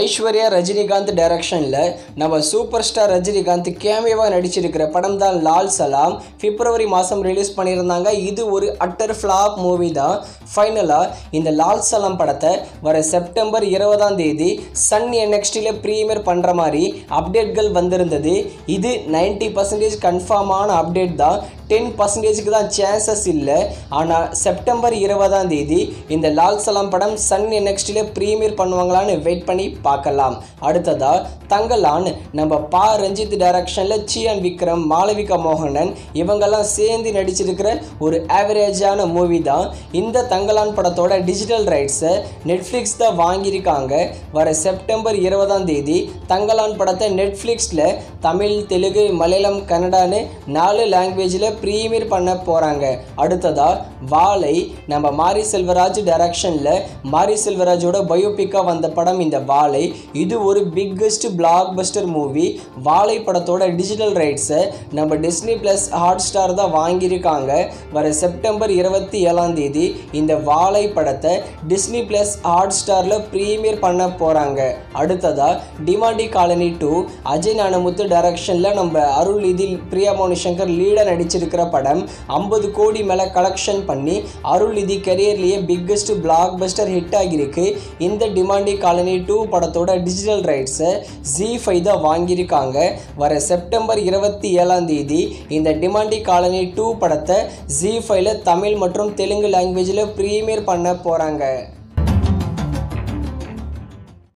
ஐஸ்வர்யா ரஜினிகாந்த் டைரக்ஷனில் நம்ம super star Rajinikanth கேமியோவாக நடிச்சிருக்கிற படம் தான் லால் சலாம். பிப்ரவரி மாதம் ரிலீஸ் பண்ணியிருந்தாங்க. இது ஒரு அட்டர் ஃப்ளாப் மூவி தான். ஃபைனலாக இந்த லால் சலாம் படத்தை வர செப்டம்பர் 20 சன் NXTயில் ப்ரீமியர் பண்ணுற மாதிரி அப்டேட்கள் வந்திருந்தது. இது 90% கன்ஃபார்மான அப்டேட் தான். 10%க்கு தான் சான்சஸ் இல்லை. ஆனால் செப்டம்பர் 20 இந்த லால் சலாம் படம் சன் NXTயில் ப்ரீமியர் பண்ணுவாங்களான்னு வெயிட் பண்ணி பார்க்கலாம். அடுத்ததா தங்கலான் நம்ம பா ரஞ்சித் டைரக்ஷனில் சியான் விக்ரம், மாளவிகா மோகனன் இவங்கெல்லாம் சேர்ந்து நடிச்சிருக்கிற ஒரு ஆவரேஜான மூவி தான். இந்த தங்கலான் படத்தோட டிஜிட்டல் ரைட்ஸை நெட்ஃப்ளிக்ஸ் தான் வாங்கியிருக்காங்க. வர செப்டம்பர் 20 தங்கலான் படத்தை நெட்ஃப்ளிக்ஸில் தமிழ், தெலுங்கு, மலையாளம், கன்னடான்னு 4 லாங்குவேஜில் ப்ரீமியர் பண்ண போகிறாங்க. அடுத்ததா வாழை நம்ம மாரி செல்வராஜ் டைரக்ஷனில் மாரி செல்வராஜோட பயோபிக்காக வந்த படம் இந்த வாழை. இது ஒரு பிக்கஸ்ட் பிளாக் பஸ்டர் மூவி. வாழை படத்தோட டிஜிட்டல் ரைட்ஸை நம்ம டிஸ்னி ப்ளஸ் ஹாட்ஸ்டார் தான் வாங்கியிருக்காங்க. வர செப்டம்பர் 27 இந்த வாழை படத்தை டிஸ்னி ப்ளஸ் ஹாட்ஸ்டாரில் ப்ரீமியர் பண்ண போகிறாங்க. அடுத்ததா டிமாண்டி காலனி 2 அஜய் ஞானமுத்து டைரக்ஷனில் நம்ம அருள் இதில் பிரியா மோனி சங்கர் லீடர் நடிச்சிருக்கிற படம் 50 கோடி மேலே கலெக்ஷன் பண்ணி அருள் இதி கரியர்லேயே பிக்கஸ்ட் பிளாக் பஸ்டர் ஹிட் ஆகியிருக்கு. இந்த டிமாண்டி காலனி 2 படத்தோட டிஜிட்டல் ரைட்ஸை ZEE5 தான் வாங்கியிருக்காங்க. வர செப்டம்பர் 27 இந்த டிமாண்டி காலனி 2 படத்தை ZEE5ல தமிழ் மற்றும் தெலுங்கு லாங்குவேஜில் ப்ரீமியர் பண்ண போகிறாங்க.